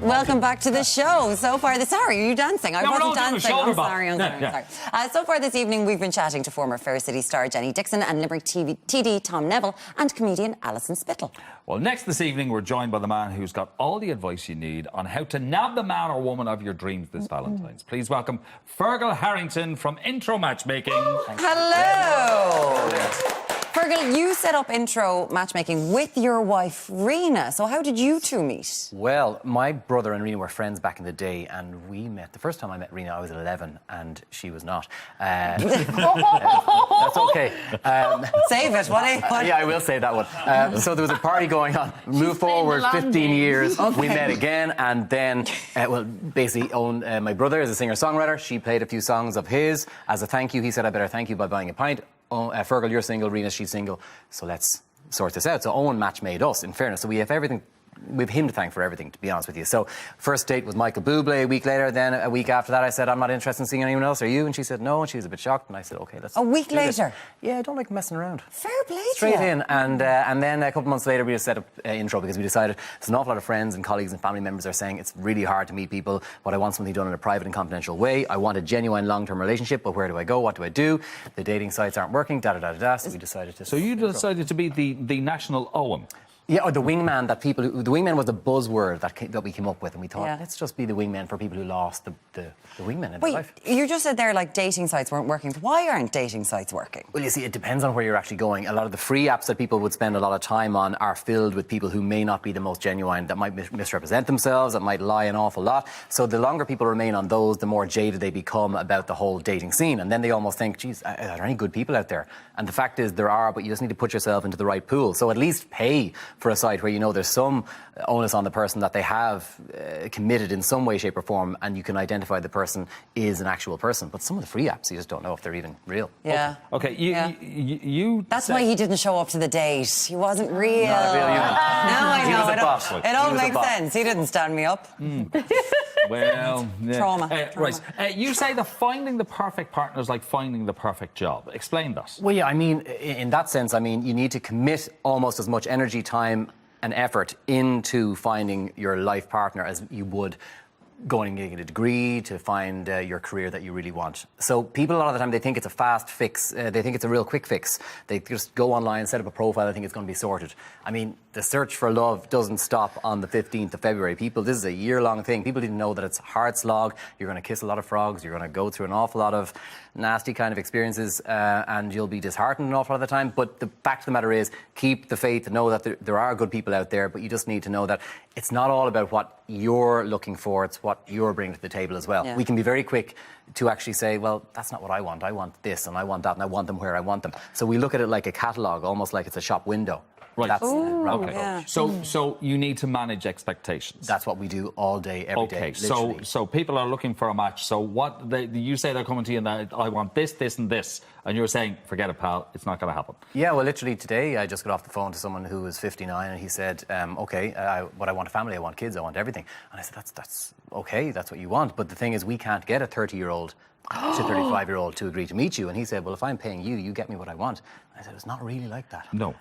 Welcome back to the show. So far, sorry, are you dancing? I wasn't dancing. I'm sorry. So far this evening, we've been chatting to former Fair City star Jenny Dixon and Limerick TD Tom Neville and comedian Alison Spittle. Well, next this evening, we're joined by the man who's got all the advice you need on how to nab the man or woman of your dreams this Valentine's. Please welcome Fergal Harrington from Intro Matchmaking. Hello. Fergal, you set up Intro Matchmaking with your wife, Rena. So how did you two meet? Well, my brother and Rena were friends back in the day, and we met. The first time I met Rena, I was 11, and she was not. That's okay. Save it. What? Yeah, I will save that one. So there was a party going on. Move forward 15 years. Okay. We met again, and then, basically, my brother is a singer-songwriter. She played a few songs of his. As a thank you, he said, I better thank you by buying a pint. Fergal, you're single, Rena, she's single, so let's sort this out. So Owen match made us, in fairness. So we have everything, we have him to thank for everything, to be honest with you. So first date was Michael Bublé a week later. Then a week after that, I said, I'm not interested in seeing anyone else. Are you? And she said, no. And she was a bit shocked. And I said, OK, let's A week later? Yeah, I don't like messing around. Fair play to you. Straight in. And then a couple months later, we just set up Intro because we decided there's an awful lot of friends and colleagues and family members are saying it's really hard to meet people, but I want something done in a private and confidential way. I want a genuine long-term relationship, but where do I go? What do I do? The dating sites aren't working, da-da-da-da-da. So we decided to... So you decided to be the national Owen? Yeah, or the wingman that people... The wingman was the buzzword that we came up with, and we thought, let's just be the wingman for people who lost the wingman in their life. You just said there, like, dating sites weren't working. Why aren't dating sites working? Well, you see, it depends on where you're actually going. A lot of the free apps that people would spend a lot of time on are filled with people who may not be the most genuine, that might misrepresent themselves, that might lie an awful lot. So the longer people remain on those, the more jaded they become about the whole dating scene. And then they almost think, geez, are there any good people out there? And the fact is there are, but you just need to put yourself into the right pool. So at least pay for a site where you know there's some onus on the person that they have committed in some way, shape or form, and you can identify the person is an actual person. But some of the free apps, you just don't know if they're even real. Yeah. Okay, you That's why he didn't show up to the date. He wasn't real. Not a real human. No, I know. He was a boss. It all makes sense. He didn't stand me up. Well, yeah. Trauma. Right. You say that finding the perfect partner is like finding the perfect job. Explain that. Well, yeah, I mean, in that sense, I mean, you need to commit almost as much energy, time and effort into finding your life partner as you would going and getting a degree to find your career that you really want. So people a lot of the time, they think it's a fast fix. They think it's a real quick fix. They just go online, set up a profile, I think it's going to be sorted. I mean, the search for love doesn't stop on the 15th of February. This is a year-long thing. People didn't know that it's a hard slog. You're going to kiss a lot of frogs. You're going to go through an awful lot of nasty kind of experiences and you'll be disheartened an awful lot of the time. But the fact of the matter is, keep the faith, know that there are good people out there, but you just need to know that it's not all about what you're looking for, it's what you're bringing to the table as well. Yeah. We can be very quick to actually say, well, that's not what I want this and I want that and I want them where I want them. So we look at it like a catalogue, almost like it's a shop window. Right. That's okay. Yeah. So you need to manage expectations. That's what we do all day, every day. Okay. So people are looking for a match. So you say they're coming to you and I want this, this, and this, and you're saying, forget it, pal, it's not going to happen. Yeah. Well, literally today, I just got off the phone to someone who was 59, and he said, okay, what I want a family, I want kids, I want everything. And I said, that's okay, that's what you want. But the thing is, we can't get a 30-year-old to 35-year-old to agree to meet you. And he said, well, if I'm paying you, you get me what I want. I said, it's not really like that. No.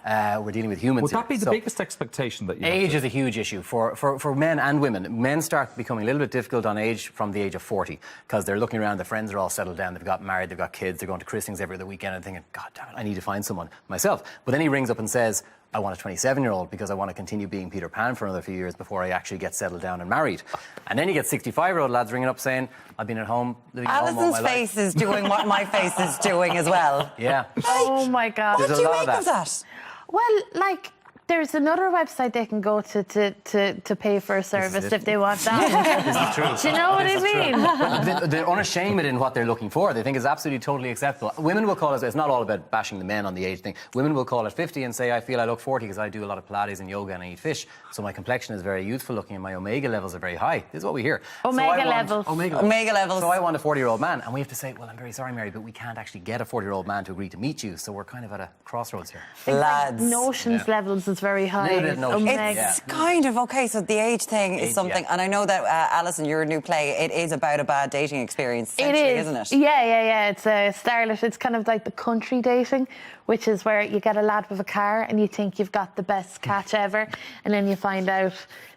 We're dealing with humans. Would that be the biggest expectation that you have? Age is a huge issue for men and women. Men start becoming a little bit difficult on age from the age of 40 because they're looking around, their friends are all settled down, they've got married, they've got kids, they're going to christenings every other weekend and thinking, God damn it, I need to find someone myself. But then he rings up and says, I want a 27-year-old because I want to continue being Peter Pan for another few years before I actually get settled down and married. And then you get 65-year-old lads ringing up saying, I've been at home living at home all my life. Alison's face is doing what my face is doing as well. Yeah. Oh my God. What do you make of that? Well, like, there's another website they can go to pay for a service if they want that. This is true. Do you know what I mean? They're unashamed in what they're looking for. They think it's absolutely totally acceptable. Women will call it, it's not all about bashing the men on the age thing. Women will call it 50 and say, I feel I look 40 because I do a lot of Pilates and yoga and I eat fish. So my complexion is very youthful looking and my omega levels are very high. This is what we hear. Omega levels. Omega levels. So I want a 40-year-old man. And we have to say, well, I'm very sorry, Mary, but we can't actually get a 40-year-old man to agree to meet you. So we're kind of at a crossroads here. Lads. Notions levels is very high. It's kind of okay. So the age thing is something, and I know that Alison, your new play, it is about a bad dating experience. Essentially, isn't it? Yeah. It's a starlet. It's kind of like the country dating, which is where you get a lad with a car and you think you've got the best catch ever, and then you find out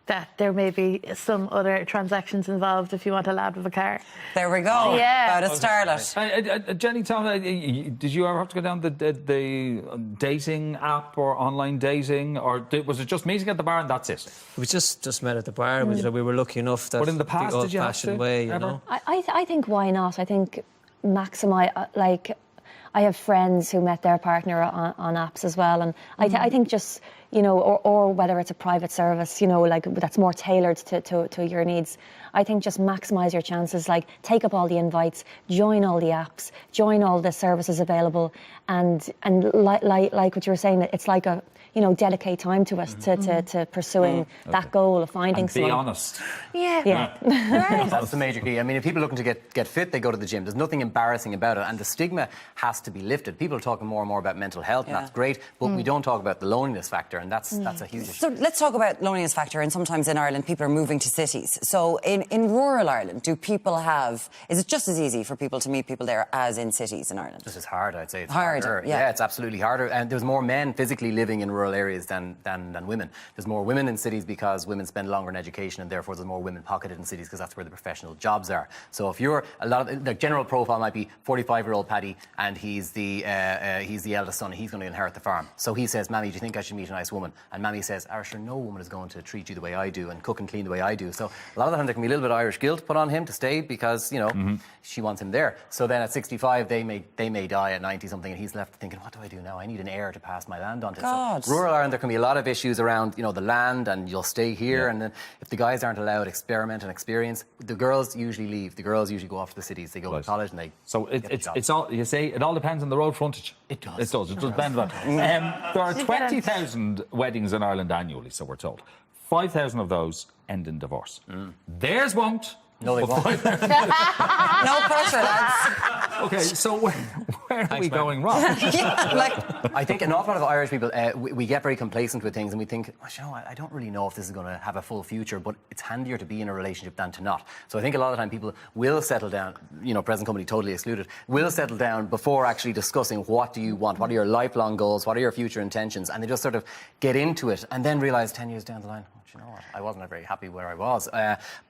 that there may be some other transactions involved if you want a lad with a car. There we go. Yeah. About a starlet. Jenny, Tom, did you ever have to go down the dating app or online dating, or was it just meeting at the bar and that's it? We just met at the bar. We were lucky enough that But in the past, did you have old-fashioned to, way, you ever? know. I think why not? I think maximise, like, I have friends who met their partner on apps as well, and I think just, you know, or whether it's a private service, you know, like that's more tailored to your needs. I think just maximise your chances, like take up all the invites, join all the apps, join all the services available, and like what you were saying, it's like a, you know, dedicate time to us to pursuing that goal of finding and someone. be honest. Yeah. That's the major key. I mean, if people are looking to get fit, they go to the gym. There's nothing embarrassing about it, and the stigma has to be lifted. People are talking more and more about mental health, and that's great, but we don't talk about the loneliness factor, and that's a huge issue. So let's talk about loneliness factor, and sometimes in Ireland people are moving to cities. So in rural Ireland, do people have, is it just as easy for people to meet people there as in cities in Ireland? This is hard, I'd say. It's Harder, harder. yeah. It's absolutely harder. And there's more men physically living in rural areas than women. There's more women in cities because women spend longer in education, and therefore there's more women pocketed in cities because that's where the professional jobs are. So if you're the general profile might be 45-year-old Paddy, and he's the eldest son, he's going to inherit the farm. So he says, "Mammy, do you think I should meet a nice woman?" And Mammy says, sure, no woman is going to treat you the way I do and cook and clean the way I do. So a lot of the time there can be a little bit of Irish guilt put on him to stay because, you know, she wants him there. So then at 65, they may die at 90 something, and he's left thinking, what do I do now? I need an heir to pass my land on to. So rural Ireland, there can be a lot of issues around, you know, the land, and you'll stay here, and then if the guys aren't allowed experiment and experience, the girls usually leave. The girls usually go off to the cities. They go to college and they. So it's all, you say, it all depends on the road frontage. It does. It does. It does depend on that. There are 20,000 weddings in Ireland annually, so we're told. 5,000 of those end in divorce. Theirs won't. No, they won't. No pressure, lads. Okay, so where are we going wrong? I think an awful lot of Irish people, we get very complacent with things, and we think, you know, I don't really know if this is going to have a full future, but it's handier to be in a relationship than to not. So I think a lot of the time people will settle down, you know, present company totally excluded, will settle down before actually discussing what do you want, what are your lifelong goals, what are your future intentions, and they just sort of get into it and then realise 10 years down the line, you know what, I wasn't very happy where I was.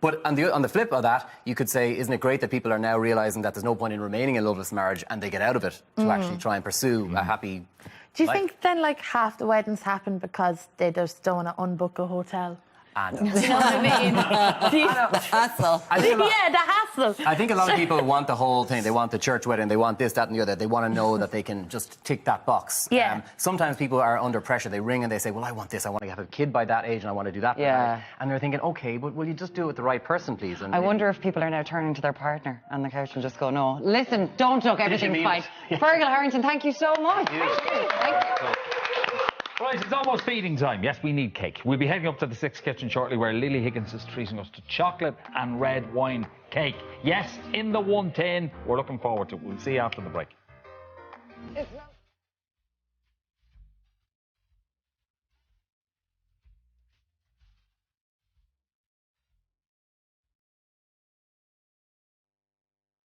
But on the flip of that, you could say, isn't it great that people are now realising that there's no point in remaining in a loveless marriage, and they get out of it to actually try and pursue a happy Do you life. think then like half the weddings happen because they just don't want to unbook a hotel? And Do you know what I mean? The hassle. Yeah, the hassle. I think a lot of people want the whole thing. They want the church wedding. They want this, that, and the other. They want to know that they can just tick that box. Yeah. Sometimes people are under pressure. They ring and they say, well, I want this. I want to have a kid by that age, and I want to do that. Yeah. And they're thinking, okay, but will you just do it with the right person, please? And I wonder if people are now turning to their partner on the couch and just go, no, listen, don't look, everything's fine. Fergal, Harrington, thank you so much. Thank you. Right, it's almost feeding time. Yes, we need cake. We'll be heading up to the Sixth Kitchen shortly, where Lily Higgins is treating us to chocolate and red wine cake. Yes, in the 110. We're looking forward to it. We'll see you after the break.